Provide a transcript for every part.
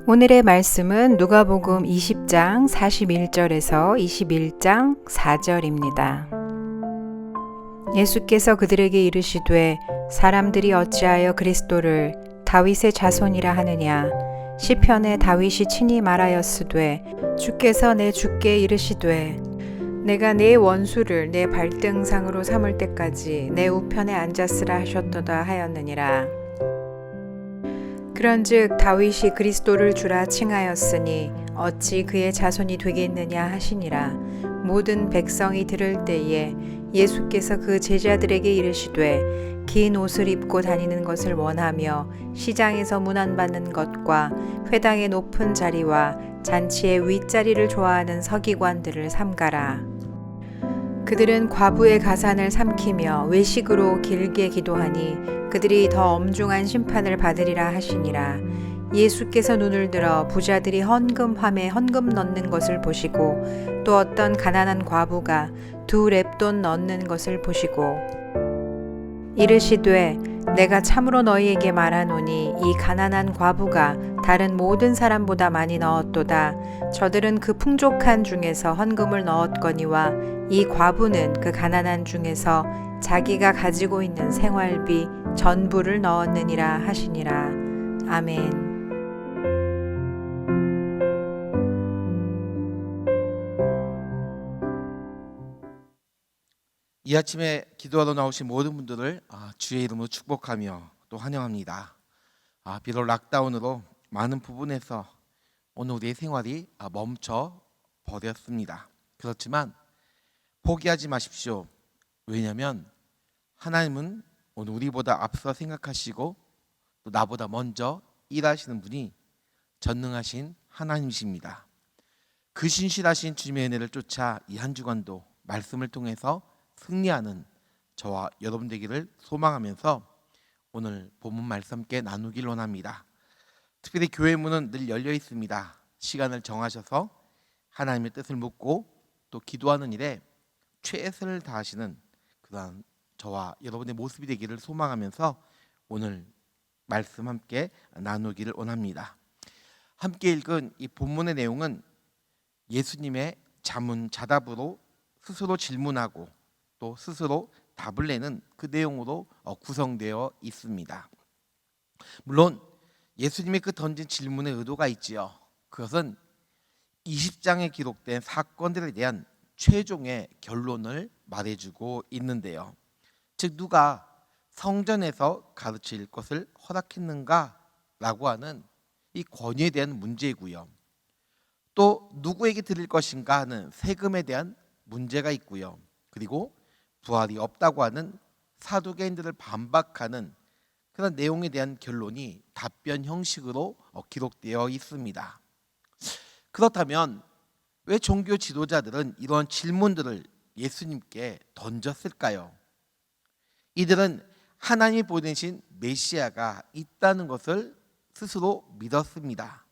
오늘의 말씀은 누가복음 20장 41절에서 21장 4절입니다. 예수께서 그들에게 이르시되 사람들이 어찌하여 그리스도를 다윗의 자손이라 하느냐. 시편에 다윗이 친히 말하였으되 주께서 내 주께 이르시되 내가 네 원수를 내 발등상으로 삼을 때까지 내 우편에 앉았으라 하셨도다 하였느니라. 그런즉 다윗이 그리스도를 주라 칭하였으니 어찌 그의 자손이 되겠느냐 하시니라. 모든 백성이 들을 때에 예수께서 그 제자들에게 이르시되 긴 옷을 입고 다니는 것을 원하며 시장에서 문안받는 것과 회당의 높은 자리와 잔치의 윗자리를 좋아하는 서기관들을 삼가라. 그들은 과부의 가산을 삼키며 외식으로 길게 기도하니 그들이 더 엄중한 심판을 받으리라 하시니라. 예수께서 눈을 들어 부자들이 헌금함에 헌금 넣는 것을 보시고 또 어떤 가난한 과부가 2렙돈 넣는 것을 보시고 이르시되 내가 참으로 너희에게 말하노니 이 가난한 과부가 다른 모든 사람보다 많이 넣었도다. 저들은 그 풍족한 중에서 헌금을 넣었거니와 이 과부는 그 가난한 중에서 자기가 가지고 있는 생활비 전부를 넣었느니라 하시니라. 아멘. 이 아침에 기도하러 나오신 모든 분들을 주의 이름으로 축복하며 또 환영합니다. 비록 락다운으로 많은 부분에서 오늘 우리의 생활이 멈춰 버렸습니다. 그렇지만 포기하지 마십시오. 왜냐하면 하나님은 오늘 우리보다 앞서 생각하시고 또 나보다 먼저 일하시는 분이 전능하신 하나님이십니다. 그 신실하신 주님의 은혜를 쫓아 이 한 주간도 말씀을 통해서 승리하는 저와 여러분 되기를 소망하면서 오늘 본문 말씀 함께 나누길 원합니다. 특별히 교회 문은 늘 열려 있습니다. 시간을 정하셔서 하나님의 뜻을 묻고 또 기도하는 일에 최선을 다하시는 그러한 저와 여러분의 모습이 되기를 소망하면서 오늘 말씀 함께 나누기를 원합니다. 함께 읽은 이 본문의 내용은 예수님의 자문자답으로 스스로 질문하고 또 스스로 답을 내는 그 내용으로 구성되어 있습니다. 물론 예수님의 그 던진 질문의 의도가 있지요. 그것은 20장에 기록된 사건들에 대한 최종의 결론을 말해주고 있는데요. 즉 누가 성전에서 가르칠 것을 허락했는가라고 하는 이 권위에 대한 문제이고요. 또 누구에게 드릴 것인가 하는 세금에 대한 문제가 있고요. 그리고 부활이 없다고 하는 사두개인들을 반박하는 그런 내용에 대한 결론이 답변 형식으로 기록되어 있습니다. 그렇다면 왜 종교 지도자들은 이러한 질문들을 예수님께 던졌을까요? 이들은 하나님이 보내신 메시아가 있다는 것을 스스로 믿었습니다.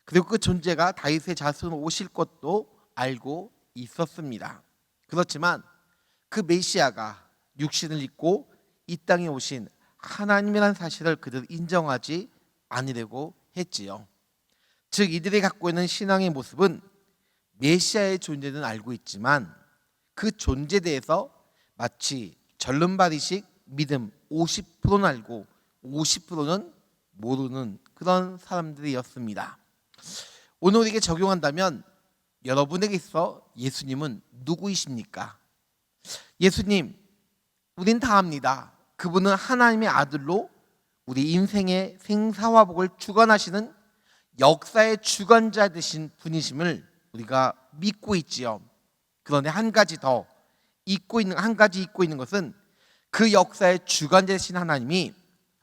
그리고 그 존재가 다윗의 자손으로 오실 것도 알고 있었습니다. 그렇지만 그 메시아가 육신을 입고 이 땅에 오신 하나님이라는 사실을 그들 인정하지 않으려고 했지요. 즉 이들이 갖고 있는 신앙의 모습은 메시아의 존재는 알고 있지만 그 존재에 대해서 마치 절름발이식 믿음 50%는 알고 50%는 모르는 그런 사람들이었습니다. 오늘 우리에게 적용한다면 여러분에게 있어 예수님은 누구이십니까? 예수님, 우린 다 압니다. 그분은 하나님의 아들로 우리 인생의 생사화복을 주관하시는 역사의 주관자 되신 분이심을 우리가 믿고 있지요. 그런데 한 가지 잊고 있는 것은 그 역사의 주관자 되신 하나님이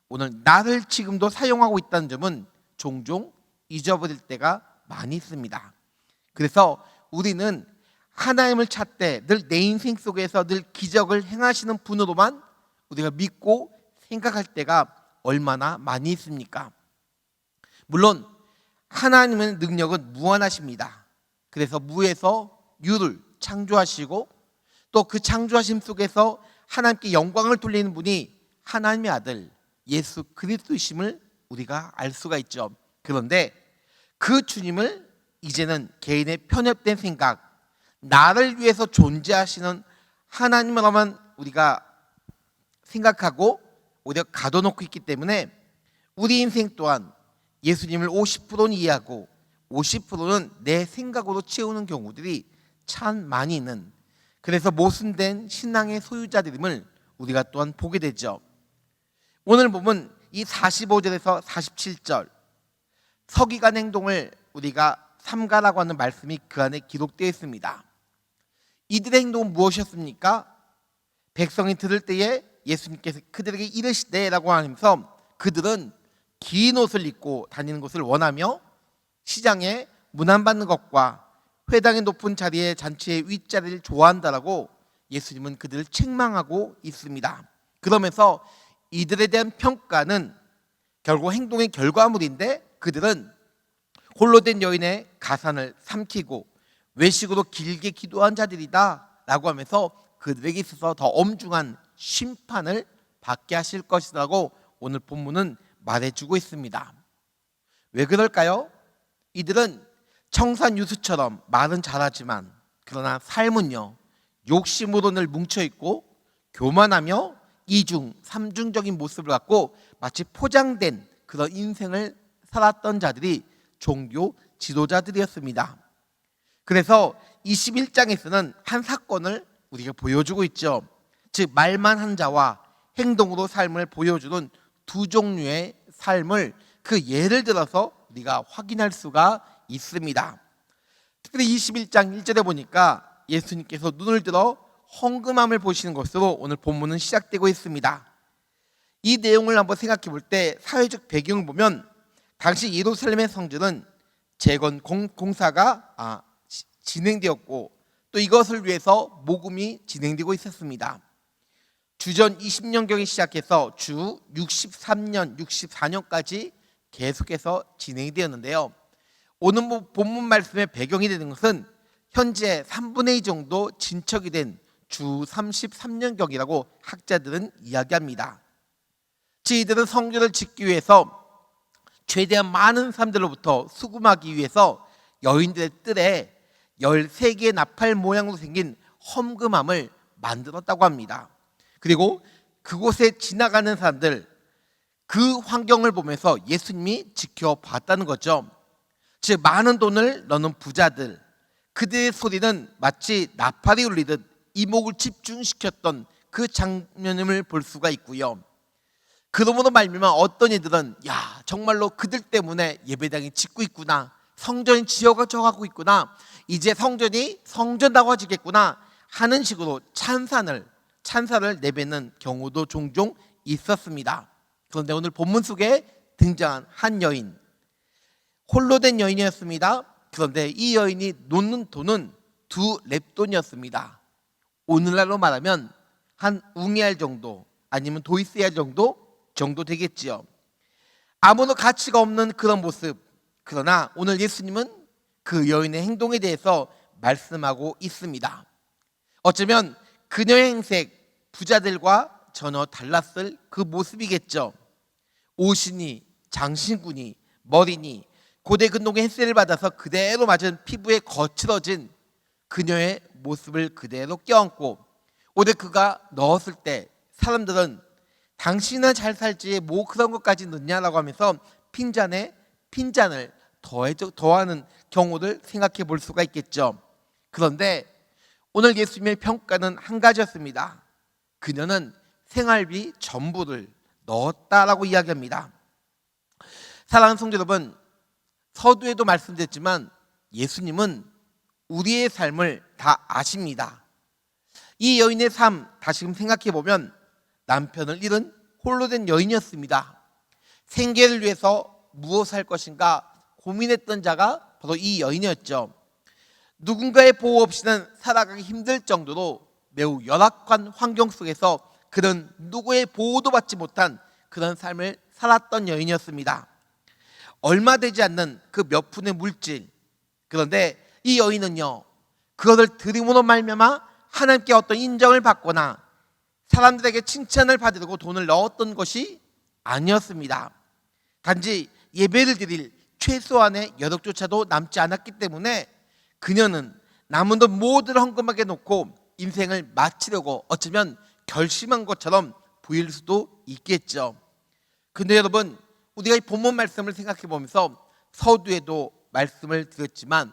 오늘 나를 지금도 사용하고 있다는 점은 종종 잊어버릴 때가 많이 있습니다. 그래서 우리는 하나님을 찾되 늘 내 인생 속에서 늘 기적을 행하시는 분으로만 우리가 믿고 생각할 때가 얼마나 많이 있습니까? 물론 하나님의 능력은 무한하십니다. 그래서 무에서 유를 창조하시고 또 그 창조하심 속에서 하나님께 영광을 돌리는 분이 하나님의 아들 예수 그리스도이심을 우리가 알 수가 있죠. 그런데 그 주님을 이제는 개인의 편협된 생각, 나를 위해서 존재하시는 하나님으로만 우리가 생각하고 오히려 가둬놓고 있기 때문에 우리 인생 또한 예수님을 50%는 이해하고 50%는 내 생각으로 채우는 경우들이 참 많이 있는, 그래서 모순된 신앙의 소유자들임을 우리가 또한 보게 되죠. 오늘 보면 이 45절에서 47절 서기관 행동을 우리가 삼가라고 하는 말씀이 그 안에 기록되어 있습니다. 이들의 행동은 무엇이었습니까? 백성이 들을 때에 예수님께서 그들에게 이르시되라고 하면서 그들은 긴 옷을 입고 다니는 것을 원하며 시장에 문안받는 것과 회당의 높은 자리에 잔치의 윗자리를 좋아한다라고 예수님은 그들을 책망하고 있습니다. 그러면서 이들에 대한 평가는 결국 행동의 결과물인데, 그들은 홀로 된 여인의 가산을 삼키고 외식으로 길게 기도한 자들이다 라고 하면서 그들에게 있어서 더 엄중한 심판을 받게 하실 것이라고 오늘 본문은 말해주고 있습니다. 왜 그럴까요? 이들은 청산유수처럼 말은 잘하지만 그러나 삶은요, 욕심으로 늘 뭉쳐있고 교만하며 이중 삼중적인 모습을 갖고 마치 포장된 그런 인생을 살았던 자들이 종교 지도자들이었습니다. 그래서 21장에서는 한 사건을 우리가 보여주고 있죠. 즉 말만 한 자와 행동으로 삶을 보여주는 두 종류의 삶을 그 예를 들어서 우리가 확인할 수가 있습니다. 특별히 21장 1절에 보니까 예수님께서 눈을 들어 헌금함을 보시는 것으로 오늘 본문은 시작되고 있습니다. 이 내용을 한번 생각해 볼 때 사회적 배경을 보면 당시 예루살렘의 성전은 재건 공사가 진행되었고 또 이것을 위해서 모금이 진행되고 있었습니다. 주전 20년경에 시작해서 주 63년, 64년까지 계속해서 진행이 되었는데요. 오늘 본문 말씀의 배경이 되는 것은 현재 3분의 2 정도 진척이 된 주 33년경이라고 학자들은 이야기합니다. 저희들은 성전을 짓기 위해서 최대한 많은 사람들로부터 수금하기 위해서 여인들의 뜰에 13개의 나팔 모양으로 생긴 헌금함을 만들었다고 합니다. 그리고 그곳에 지나가는 사람들, 그 환경을 보면서 예수님이 지켜봤다는 거죠. 즉 많은 돈을 넣는 부자들, 그들의 소리는 마치 나팔이 울리듯 이목을 집중시켰던 그 장면을 볼 수가 있고요. 그러므로 말미암아 어떤 이들은 정말로 그들 때문에 예배당이 짓고 있구나, 성전이 지어져 가고 있구나, 이제 성전이 성전다워지겠구나 하는 식으로 찬사를 내뱉는 경우도 종종 있었습니다. 그런데 오늘 본문 속에 등장한 한 여인, 홀로 된 여인이었습니다. 그런데 이 여인이 놓는 돈은 2렙돈이었습니다. 오늘날로 말하면 한 웅이알 정도, 아니면 도이스알 정도 되겠지요. 아무런 가치가 없는 그런 모습. 그러나 오늘 예수님은 그 여인의 행동에 대해서 말씀하고 있습니다. 어쩌면 그녀의 행색, 부자들과 전혀 달랐을 그 모습이겠죠. 옷이니 장신구니 머리니 고대 근동의 햇살을 받아서 그대로 맞은 피부에 거칠어진 그녀의 모습을 그대로 껴안고, 오늘 그가 넣었을 때 사람들은 당신은 잘 살지 뭐 그런 것까지 넣냐라고 하면서 핀잔에 핀잔을 더하는 경우를 생각해 볼 수가 있겠죠. 그런데 오늘 예수님의 평가는 한 가지였습니다. 그녀는 생활비 전부를 넣었다라고 이야기합니다. 사랑하는 성도 여러분, 서두에도 말씀드렸지만 예수님은 우리의 삶을 다 아십니다. 이 여인의 삶 다시금 생각해 보면 남편을 잃은 홀로 된 여인이었습니다. 생계를 위해서 무엇을 할 것인가 고민했던 자가 바로 이 여인이었죠. 누군가의 보호 없이는 살아가기 힘들 정도로 매우 열악한 환경 속에서 그런 누구의 보호도 받지 못한 그런 삶을 살았던 여인이었습니다. 얼마 되지 않는 그 몇 푼의 물질, 그런데 이 여인은요, 그것을 드림으로 말미암아 하나님께 어떤 인정을 받거나 사람들에게 칭찬을 받으려고 돈을 넣었던 것이 아니었습니다. 단지 예배를 드릴 최소한의 여력조차도 남지 않았기 때문에 그녀는 남은 돈 모두를 헌금하게 놓고 인생을 마치려고 어쩌면 결심한 것처럼 보일 수도 있겠죠. 근데 여러분, 우리가 이 본문 말씀을 생각해 보면서 서두에도 말씀을 드렸지만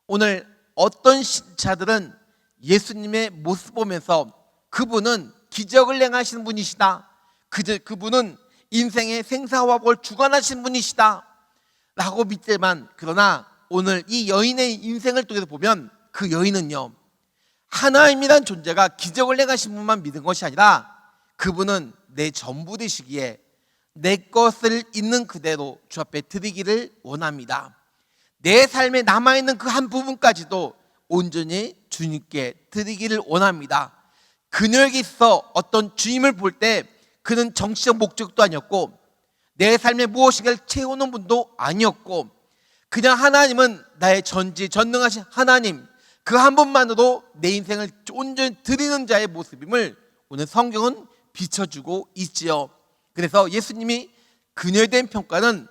오늘 어떤 신자들은 예수님의 모습 보면서 그분은 기적을 행하시는 분이시다, 그분은 인생의 생사화복을 주관하신 분이시다 라고 믿지만, 그러나 오늘 이 여인의 인생을 통해서 보면 그 여인은요, 하나님이란 존재가 기적을 행하신 분만 믿은 것이 아니라 그분은 내 전부 되시기에 내 것을 있는 그대로 주 앞에 드리기를 원합니다. 내 삶에 남아있는 그 한 부분까지도 온전히 주님께 드리기를 원합니다. 그녀에게 있어 어떤 주님을 볼 때 그는 정치적 목적도 아니었고 내 삶에 무엇인가를 채우는 분도 아니었고, 그냥 하나님은 나의 전지전능하신 하나님, 그 한 분만으로 내 인생을 온전히 드리는 자의 모습임을 오늘 성경은 비춰주고 있지요. 그래서 예수님이 그녀에 대한 평가는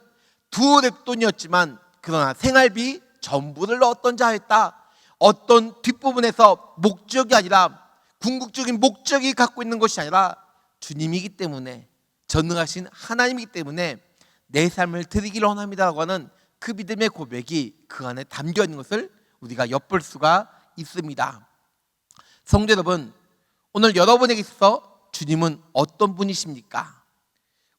두 랩돈이었지만 그러나 생활비 전부를 넣었던 자였다. 어떤 뒷부분에서 목적이 아니라, 궁극적인 목적이 갖고 있는 것이 아니라 주님이기 때문에, 전능하신 하나님이기 때문에 내 삶을 드리기를 원합니다라고 하는 그 믿음의 고백이 그 안에 담겨 있는 것을 우리가 엿볼 수가 있습니다. 성도 여러분, 오늘 여러분에게 있어 주님은 어떤 분이십니까?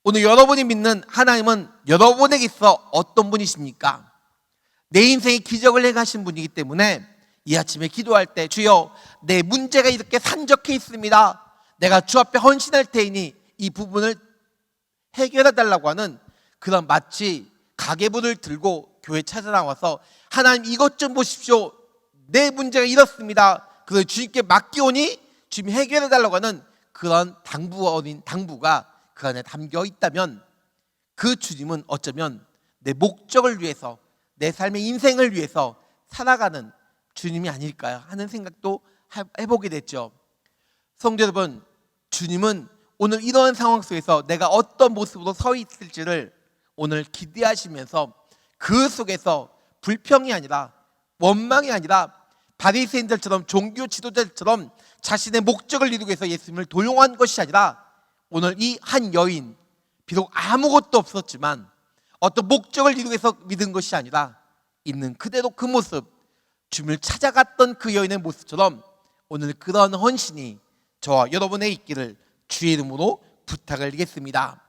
오늘 여러분이 믿는 하나님은 여러분에게 있어 어떤 분이십니까? 내 인생에 기적을 행하신 분이기 때문에 이 아침에 기도할 때, 주여 내 문제가 이렇게 산적해 있습니다, 내가 주 앞에 헌신할 테이니 이 부분을 해결해 달라고 하는 그런, 마치 가계부를 들고 교회 찾아 나와서 하나님 이것 좀 보십시오, 내 문제가 이렇습니다, 그걸 주님께 맡기오니 주님이 해결해 달라고 하는 그런 당부가 그 안에 담겨 있다면 그 주님은 어쩌면 내 목적을 위해서, 내 삶의 인생을 위해서 살아가는 주님이 아닐까요 하는 생각도 해보게 됐죠. 성도 여러분, 주님은 오늘 이러한 상황 속에서 내가 어떤 모습으로 서 있을지를 오늘 기대하시면서 그 속에서 불평이 아니라, 원망이 아니라 바리새인들처럼, 종교 지도자들처럼 자신의 목적을 이루기 위해서 예수님을 도용한 것이 아니라, 오늘 이 한 여인, 비록 아무것도 없었지만 어떤 목적을 이루기 위해서 믿은 것이 아니라 있는 그대로 그 모습, 주님을 찾아갔던 그 여인의 모습처럼 오늘 그런 헌신이 저와 여러분의 있기를 주의 이름으로 부탁을 드리겠습니다.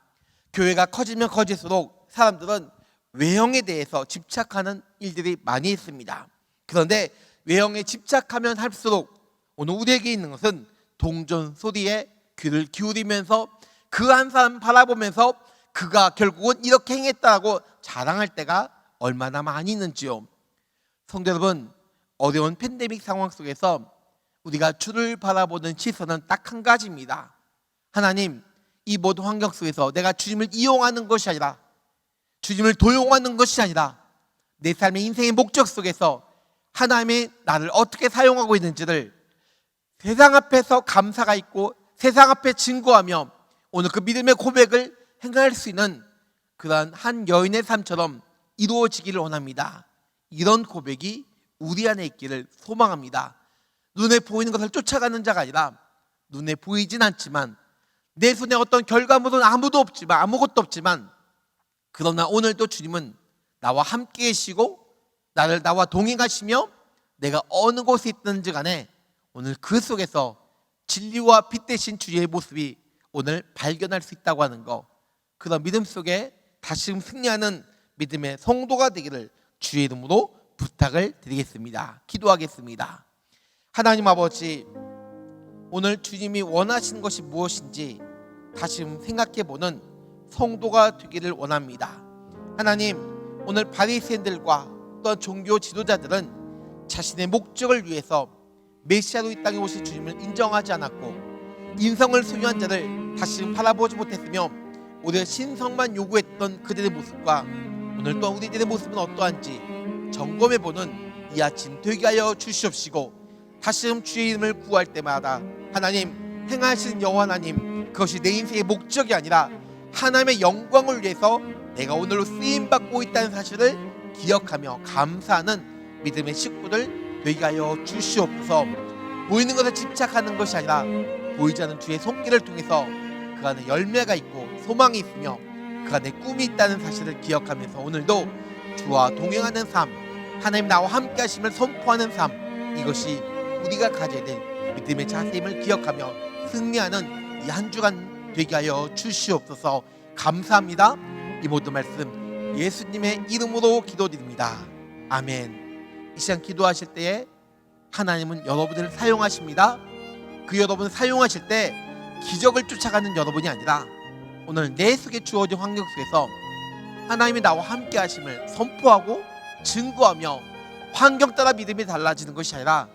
교회가 커지면 커질수록 사람들은 외형에 대해서 집착하는 일들이 많이 있습니다. 그런데 외형에 집착하면 할수록 오늘 우리에게 있는 것은 동전 소리에 귀를 기울이면서 그 한 사람 바라보면서 그가 결국은 이렇게 행했다고 자랑할 때가 얼마나 많이 있는지요. 성도 여러분, 어려운 팬데믹 상황 속에서 우리가 주를 바라보는 시선은 딱 한 가지입니다. 하나님, 이 모든 환경 속에서 내가 주님을 이용하는 것이 아니라, 주님을 도용하는 것이 아니라 내 삶의 인생의 목적 속에서 하나님이 나를 어떻게 사용하고 있는지를 세상 앞에서 감사가 있고 세상 앞에 증거하며 오늘 그 믿음의 고백을 행할 수 있는 그러한 한 여인의 삶처럼 이루어지기를 원합니다. 이런 고백이 우리 안에 있기를 소망합니다. 눈에 보이는 것을 쫓아가는 자가 아니라, 눈에 보이진 않지만 내 손에 어떤 결과물은 아무것도 없지만 그러나 오늘도 주님은 나와 함께 계시고 나와 동행하시며 내가 어느 곳에 있든지 간에 오늘 그 속에서 진리와 빛 대신 주의 모습이 오늘 발견할 수 있다고 하는 것, 그런 믿음 속에 다시 승리하는 믿음의 성도가 되기를 주의 이름으로 부탁을 드리겠습니다. 기도하겠습니다. 하나님 아버지, 오늘 주님이 원하시는 것이 무엇인지 다시 생각해보는 성도가 되기를 원합니다. 하나님, 오늘 바리새인들과 또한 종교 지도자들은 자신의 목적을 위해서 메시아로 이 땅에 오실 주님을 인정하지 않았고 인성을 소유한 자를 다시 바라보지 못했으며 오히려 신성만 요구했던 그들의 모습과 오늘 또한 우리들의 모습은 어떠한지 점검해보는 이 아침 되게 하여 주시옵시고, 다시 주의 이름을 구할 때마다 하나님, 행하시는 여호와 하나님, 그것이 내 인생의 목적이 아니라 하나님의 영광을 위해서 내가 오늘로 쓰임받고 있다는 사실을 기억하며 감사하는 믿음의 식구들 되게 하여 주시옵소서. 보이는 것에 집착하는 것이 아니라 보이지 않는 주의 손길을 통해서 그 안에 열매가 있고 소망이 있으며 그 안에 꿈이 있다는 사실을 기억하면서 오늘도 주와 동행하는 삶, 하나님 나와 함께 하심을 선포하는 삶, 이것이 우리가 가져야 될 믿음의 자세임을 기억하며 승리하는 이 한 주간 되게 하여 주시옵소서. 감사합니다. 이 모든 말씀 예수님의 이름으로 기도드립니다. 아멘. 이 시간 기도하실 때에 하나님은 여러분을 사용하십니다. 그 여러분을 사용하실 때 기적을 쫓아가는 여러분이 아니라 오늘 내 속에 주어진 환경 속에서 하나님이 나와 함께 하심을 선포하고 증거하며 환경 따라 믿음이 달라지는 것이 아니라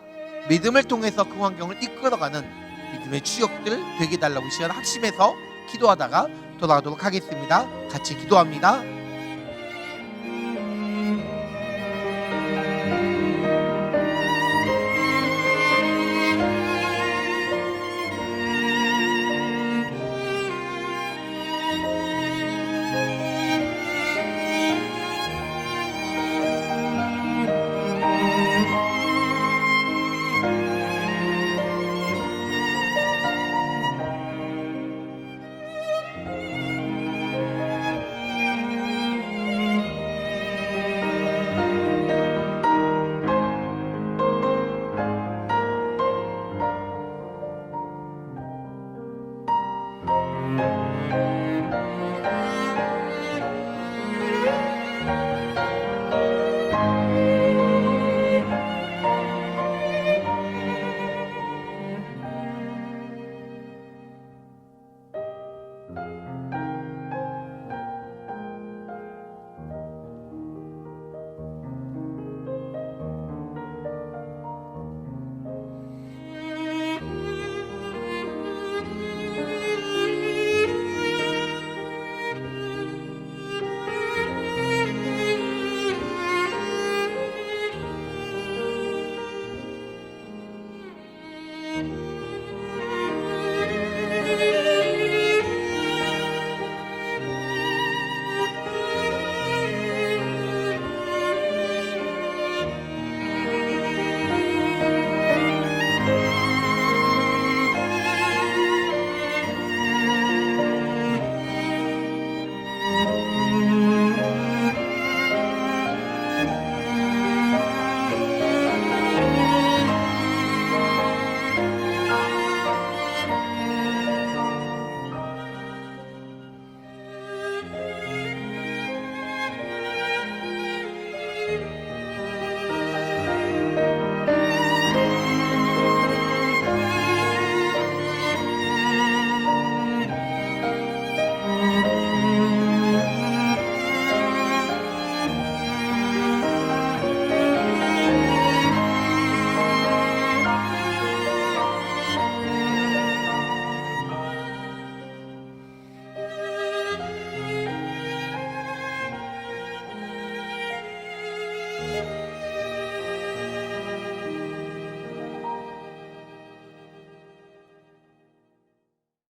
믿음을 통해서 그 환경을 이끌어가는 믿음의 추격들 되게 달라고 이 시간 합심해서 기도하다가 돌아가도록 하겠습니다. 같이 기도합니다.